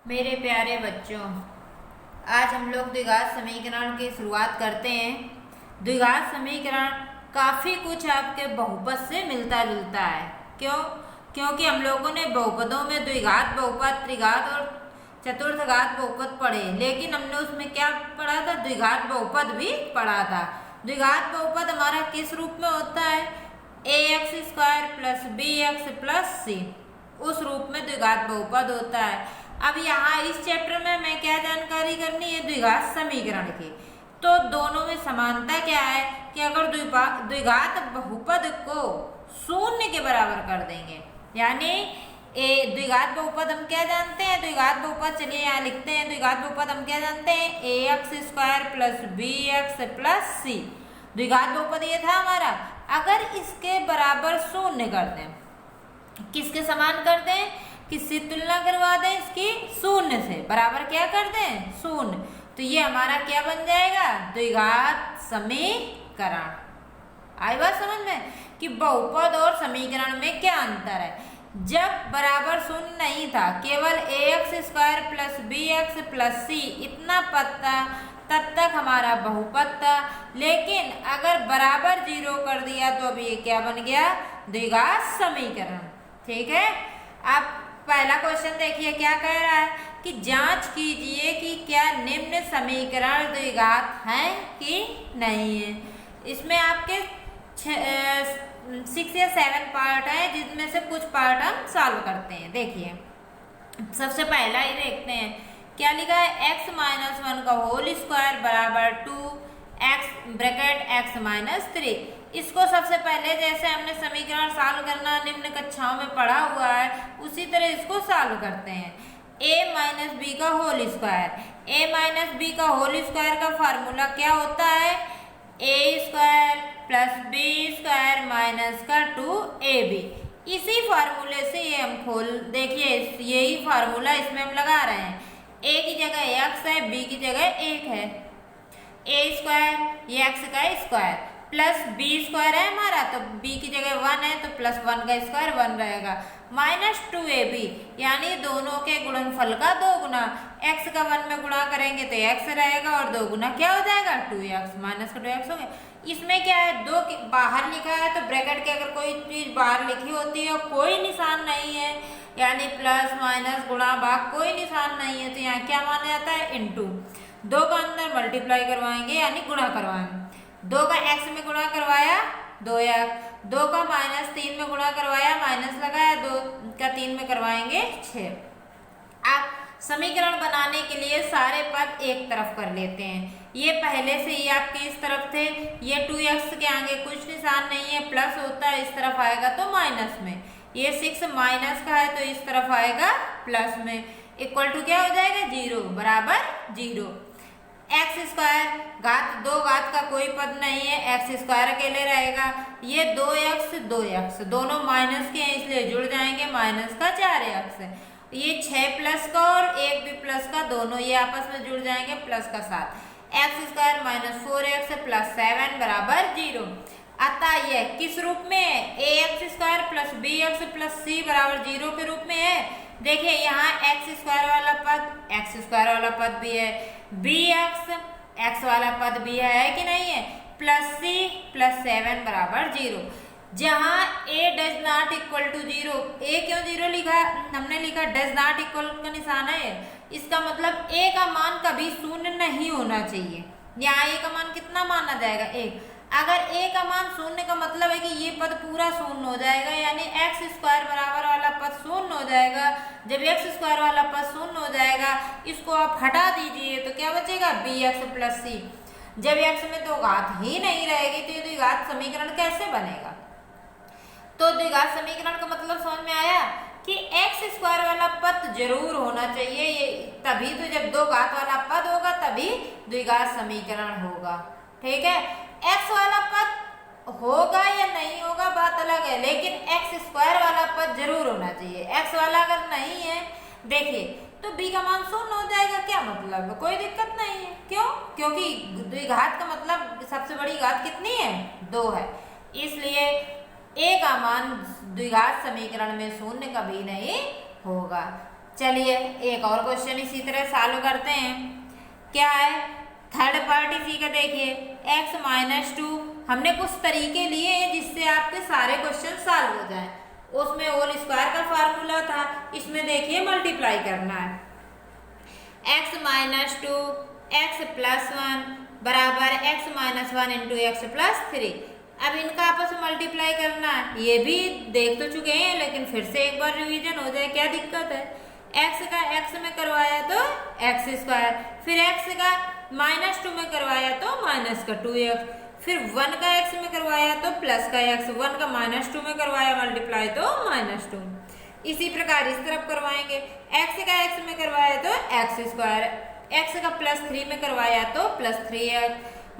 मेरे प्यारे बच्चों, आज हम लोग द्विघात समीकरण की शुरुआत करते हैं। द्विघात समीकरण काफ़ी कुछ आपके बहुपद से मिलता जुलता है। क्यों? क्योंकि हम लोगों ने बहुपदों में द्विघात बहुपद, त्रिघात और चतुर्थघात बहुपद पढ़े, लेकिन हमने उसमें क्या पढ़ा था? द्विघात बहुपद भी पढ़ा था। द्विघात बहुपद हमारा किस रूप में होता है? ax² + bx + c, उस रूप में द्विघात बहुपद होता है। अब यहाँ इस चैप्टर में हमें क्या जानकारी करनी है? द्विघात समीकरण की। तो दोनों में समानता क्या है कि अगर द्विघात बहुपद को शून्य के बराबर कर देंगे, यानी द्विघात बहुपद हम क्या जानते हैं? द्विघात बहुपद चलिए यहाँ लिखते हैं। द्विघात बहुपद हम क्या जानते हैं? ax² + bx + c। द्विघात बहुपद ये था हमारा। अगर इसके बराबर शून्य कर दें, किसके समान कर दें? किससे तुलना करवा दें? इसकी शून्य से। बराबर क्या कर दें? शून्य। तो ये हमारा क्या बन जाएगा? द्विघात समीकरण। आई बात समझ में कि बहुपद और समीकरण में क्या अंतर है? जब बराबर शून्य नहीं था, केवल ax² + bx + c इतना पद था, तब तक हमारा बहुपद था। लेकिन अगर बराबर 0 कर दिया तो अब ये क्या बन गया? द्विघात समीकरण। ठीक है। अब पहला क्वेश्चन देखिए क्या कह रहा है कि जांच कीजिए कि क्या निम्न समीकरण द्विघात हैं कि नहीं है। इसमें आपके 6 या 7 पार्ट है, जिसमें से कुछ पार्ट हम सॉल्व करते हैं। देखिए सबसे पहला ही देखते हैं क्या लिखा है? x - 1 का होल स्क्वायर बराबर 2x ब्रैकेट x - 3। इसको सबसे पहले जैसे हमने समीकरण सॉल्व करना निम्न कक्षाओं में पढ़ा हुआ है, उसी तरह इसको सॉल्व करते हैं। a - b का होल स्क्वायर, a - b का होल स्क्वायर का फार्मूला क्या होता है? a² + b² माइनस का 2ab। इसी फार्मूले से ये हम खोल देखिए, यही फार्मूला इसमें हम लगा रहे हैं। a की जगह x है, b की जगह 1 है। a² ये x का स्क्वायर प्लस b² है हमारा, तो b की जगह 1 है, तो +1 का स्क्वायर 1 रहेगा, माइनस 2ab, यानी दोनों के गुणनफल का 2 गुना। x का 1 में गुणा करेंगे तो x रहेगा और 2 गुना क्या हो जाएगा? 2x, माइनस का 2x हो गया। इसमें क्या है? 2 बाहर लिखा है, तो ब्रैकेट के अगर कोई चीज बाहर लिखी होती है, कोई निशान नहीं है, यानी प्लस माइनस गुणा भाग कोई निशान नहीं है, तो यहाँ क्या माना जाता है? इनटू। 2 का अंदर मल्टीप्लाई करवाएंगे यानी गुणा करवाएंगे। 2 का x में गुणा करवाया 2x, 2 का -3 में गुणा करवाया, माइनस लगाया, 2 का 3 में करवाएंगे 6। अब समीकरण बनाने के लिए सारे पद एक तरफ कर लेते हैं। ये पहले से ही आपके इस तरफ थे, ये 2x के आगे कुछ निशान नहीं है, प्लस होता है, इस तरफ आएगा तो माइनस में। ये 6 माइनस का है तो इस तरफ आएगा प्लस में। इक्वल टू क्या हो जाएगा? 0 बराबर 0। x² घात 2 घात का कोई पद नहीं है, x² अकेले रहेगा। ये 2x 2x दोनों माइनस के हैं, इसलिए जुड़ जाएंगे, माइनस का 4x है। ये 6 प्लस का और 1 भी प्लस का, दोनों ये आपस में जुड़ जाएंगे, प्लस का 7। x² - 4x + 7 बराबर 0। अतः यह किस रूप में है? ax² + bx + c बराबर 0 के रूप में है। देखिए यहाँ x² वाला पद भी है, bx x वाला पद भी है कि नहीं है, प्लस c + 7 बराबर 0। जहाँ a does not equal to 0, a क्यों 0 लिखा? हमने लिखा डज नॉट इक्वल का निशान है, इसका मतलब a का मान कभी शून्य नहीं होना चाहिए। यहाँ a का मान कितना माना जाएगा? 1। अगर a का मान शून्य का मतलब है कि ये पद पूरा शून्य हो जाएगा, यानी x² बराबर वाला पद शून्य हो जाएगा। जब x² वाला पद शून्य हो जाएगा, इसको आप हटा दीजिए तो क्या बचेगा? bx + c। जब x में तो घात ही नहीं रहेगी तो ये द्विघात समीकरण कैसे बनेगा? तो द्विघात समीकरण का मतलब समझ में आया कि x² वाला पद जरूर होना चाहिए, ये तभी तो जब 2 घात वाला पद होगा तभी द्विघात समीकरण होगा। ठीक है। x वाला पद होगा या नहीं होगा बात अलग है, लेकिन x² वाला पद जरूर होना चाहिए। x वाला अगर नहीं है, देखिए तो b का मान शून्य हो जाएगा। क्या मतलब है? कोई दिक्कत नहीं है। क्यों? क्योंकि द्विघात का मतलब सबसे बड़ी घात कितनी है? 2 है, इसलिए a का मान द्विघात समीकरण में शून्य कभी नहीं होगा। चलिए एक और क्वेश्चन इसी तरह सॉल्व करते हैं। क्या है, थर्ड पार्ट इसी का देखिए, x माइनस 2 हमने कुछ तरीके लिए हैं जिससे आपके सारे क्वेश्चन सॉल्व हो जाए। उसमें होल स्क्वायर का फार्मूला था, इसमें देखिए मल्टीप्लाई करना है। x माइनस 2 x प्लस 1 बराबर x minus 1 into x plus 3। अब इनका आपस में मल्टीप्लाई करना है, ये भी देख तो चुके हैं लेकिन फिर से एक बार रिवीजन हो जाए, क्या दिक्कत है। x का x में करवाया तो एक्स स्क्वायर, फिर x का माइनस 2 में करवाया तो माइनस का 2x, फिर 1 का x में करवाया तो प्लस का x, 1 का माइनस 2 में करवाया मल्टीप्लाई तो माइनस 2। इसी प्रकार इस तरफ करवाएंगे, x का x में करवाया तो एक्स स्क्वायर, x का प्लस 3 में करवाया तो प्लस 3x,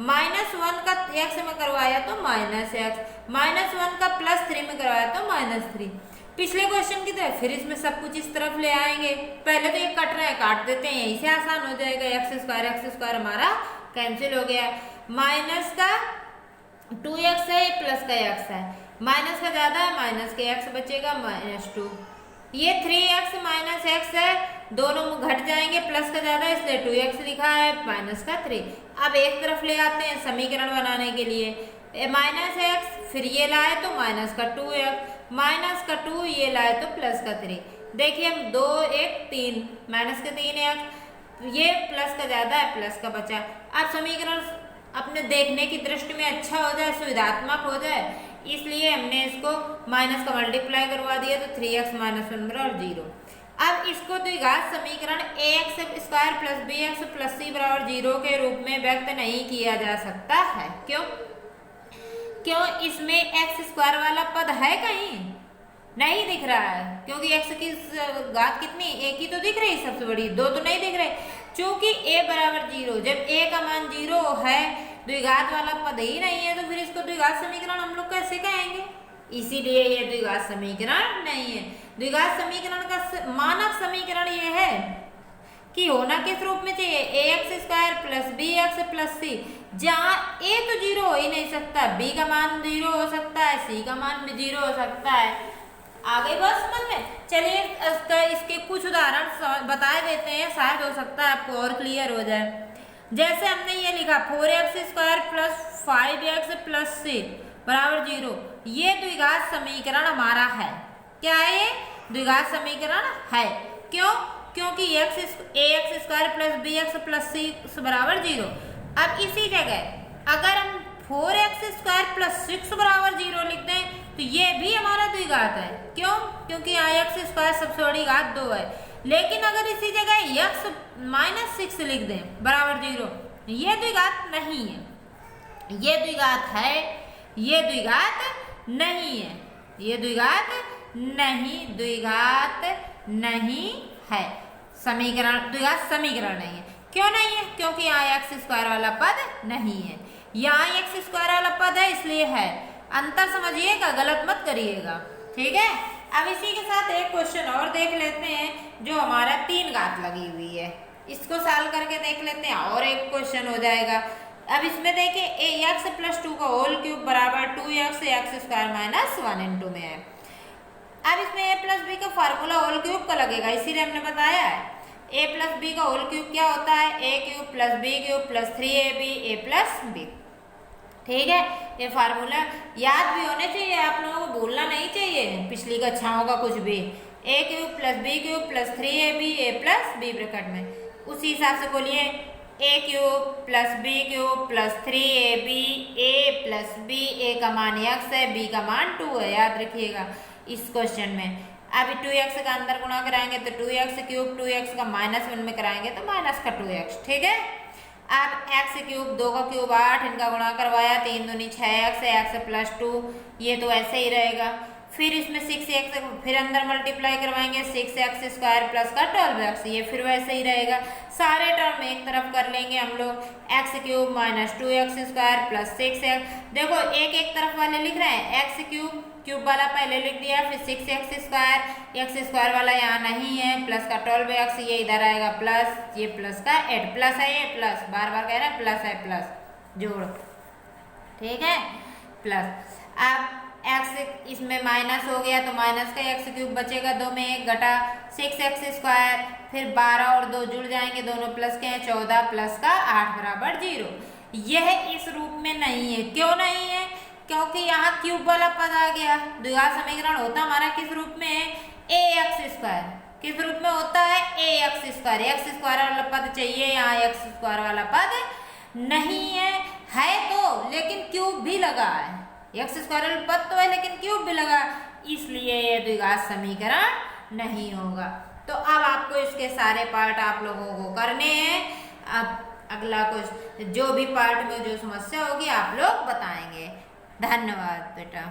माइनस 1 का x में करवाया तो माइनस x, माइनस 1 का प्लस 3 में करवाया तो माइनस 3। पिछले क्वेश्चन की तरह फिर इसमें सब कुछ इस तरफ ले आएंगे। पहले तो ये कट रहा है, काट देते हैं, यही से आसान हो जाएगा। एक्स स्क्वायर हमारा कैंसिल हो गया। माइनस का 2x है, प्लस का x है, माइनस का ज्यादा है, माइनस के x बचेगा माइनस 2। ये 3x माइनस x है, दोनों घट जाएंगे, प्लस का ज्यादा इसलिए 2x लिखा है, माइनस का 3। अब एक तरफ ले आते हैं समीकरण बनाने के लिए, माइनस x फिर ये लाए तो माइनस का 2x, माइनस का 2 ये लाए तो प्लस का 3। देखिए हम 2 1 3 माइनस का 3x, ये प्लस का ज्यादा है, प्लस का बचा। अब समीकरण अपने देखने की दृष्टि में अच्छा हो जाए, सुविधात्मक हो जाए, इसलिए हमने इसको माइनस का मल्टीप्लाई करवा दिया तो 3x माइनस 1 बराबर 0। अब इसको द्विघात समीकरण ax square plus bx plus c बराबर 0 के रूप में व्यक्त नहीं किया जा सकता है। क्यों? क्यों इसमें x स्क्वायर वाला पद है कहीं? नहीं दिख रहा है, क्योंकि x की घात कितनी, एक ही तो दिख रही सबसे बड़ी, दो तो नहीं दिख रहे। चूंकि a बराबर 0, जब a का मान 0 है, द्विघात वाला पद ही नहीं है, तो फिर इसको द्विघात समीकरण हम लोग कैसे कहेंगे? इसीलिए ये द्विघात समीकरण नहीं है। द्विघात समीकरण का मानक समीकरण ये है कि होना किस रूप में चाहिए, ax square plus bx plus c, जहाँ a तो 0 हो ही नहीं सकता, b का मान 0 हो सकता है, c का मान भी 0 हो सकता है। आगे बात समझ में? चलिए इसके कुछ उदाहरण बता देते हैं, शायद हो सकता है आपको और क्लियर हो जाए। जैसे हमने ये लिखा 4x square plus 5x plus c बराबर 0, ये द्विघात समीकरण हमारा है। क्या है ये? द्विघात समीकरण है। क्यों? क्योंकि ax square plus bx plus c बराबर 0। अब इसी जगह अगर हम 4x स्क्वायर प्लस 6 बराबर 0 लिख दें तो ये भी हमारा द्विघात है। क्यों? क्योंकि यहाँ x स्क्वायर सबसे बड़ी घात 2 है। लेकिन अगर इसी जगह x माइनस 6 लिख दें बराबर 0, ये द्विघात नहीं है, ये द्विघात है, ये द्विघात नहीं है, ये द्विघात नहीं है। समीकरण द्विघात समीकरण नहीं है। क्यों नहीं है? क्योंकि यहाँ x स्क्वायर वाला पद नहीं है, यहाँ x स्क्वायर वाला पद है इसलिए है। अंतर समझिएगा, गलत मत करिएगा, ठीक है। अब इसी के साथ एक क्वेश्चन और देख लेते हैं जो हमारा 3 घात लगी हुई है, इसको सॉल्व करके देख लेते हैं और एक क्वेश्चन हो जाएगा। अब इसमें देखिए ax प्लस 2 का होल क्यूब बराबर 2x x square minus 1 into में है। अब इसमें a प्लस बी का फार्मूला होल क्यूब का लगेगा, इसीलिए हमने बताया है a प्लस बी का होल क्यूब क्या होता है, a cube plus b cube plus 3ab a plus b। ठीक है, ये फार्मूला याद भी होने चाहिए, आप लोगों को भूलना नहीं चाहिए पिछली कक्षाओं का कुछ भी। a cube plus b cube plus 3ab a plus b bracket में, उसी हिसाब से बोलिए a cube plus b cube plus 3ab a plus b, a का मान x है, b का मान 2 है, याद रखिएगा इस क्वेश्चन में। अभी 2x का अंदर गुणा कराएंगे तो 2x क्यूब, 2x का माइनस 1 में कराएंगे तो माइनस का 2x। ठीक है, अब x क्यूब 2 का क्यूब 8, इनका गुणा करवाया 3 दूनी 6x है, x प्लस 2, ये तो ऐसे ही रहेगा। फिर इसमें 6x फिर अंदर मल्टीप्लाई करवाएंगे 6x स्क्वायर प्लस का 12x, ये फिर वैसे ही रहेगा। सारे टर्म एक तरफ कर लेंगे हम लोग, x cube minus 2x square plus 6x। देखो एक एक तरफ वाले लिख रहे हैं, x क्यूब क्यूब वाला पहले लिख दिया, फिर 6x स्क्वायर, x स्क्वायर वाला यहाँ नहीं है, प्लस का 12x, ये इधर आएगा प्लस, ये प्लस का 8, प्लस है ये प्लस, बार बार कह रहे हैं प्लस है प्लस जोड़, ठीक है प्लस। अब एक्स इसमें माइनस हो गया तो माइनस का एक्स क्यूब बचेगा, 2 में 1 घटा 6x², फिर 12 और 2 जुड़ जाएंगे, दोनों प्लस के हैं, 14 प्लस का 8 बराबर 0। यह इस रूप में नहीं है। क्यों नहीं है? क्योंकि यहाँ क्यूब वाला पद आ गया। द्विघात समीकरण होता हमारा किस रूप में है? ax²। किस रूप में होता है? ax²। x² वाला पद चाहिए, यहाँ x² वाला पद नहीं है। है तो लेकिन क्यूब भी लगा है, x² वाला पद तो है लेकिन क्यूब भी लगा, इसलिए ये द्विघात समीकरण नहीं होगा। तो अब आपको इसके सारे पार्ट आप लोगों को करने हैं। अब अगला कुछ जो भी पार्ट में जो समस्या होगी आप लोग बताएंगे। धन्यवाद बेटा।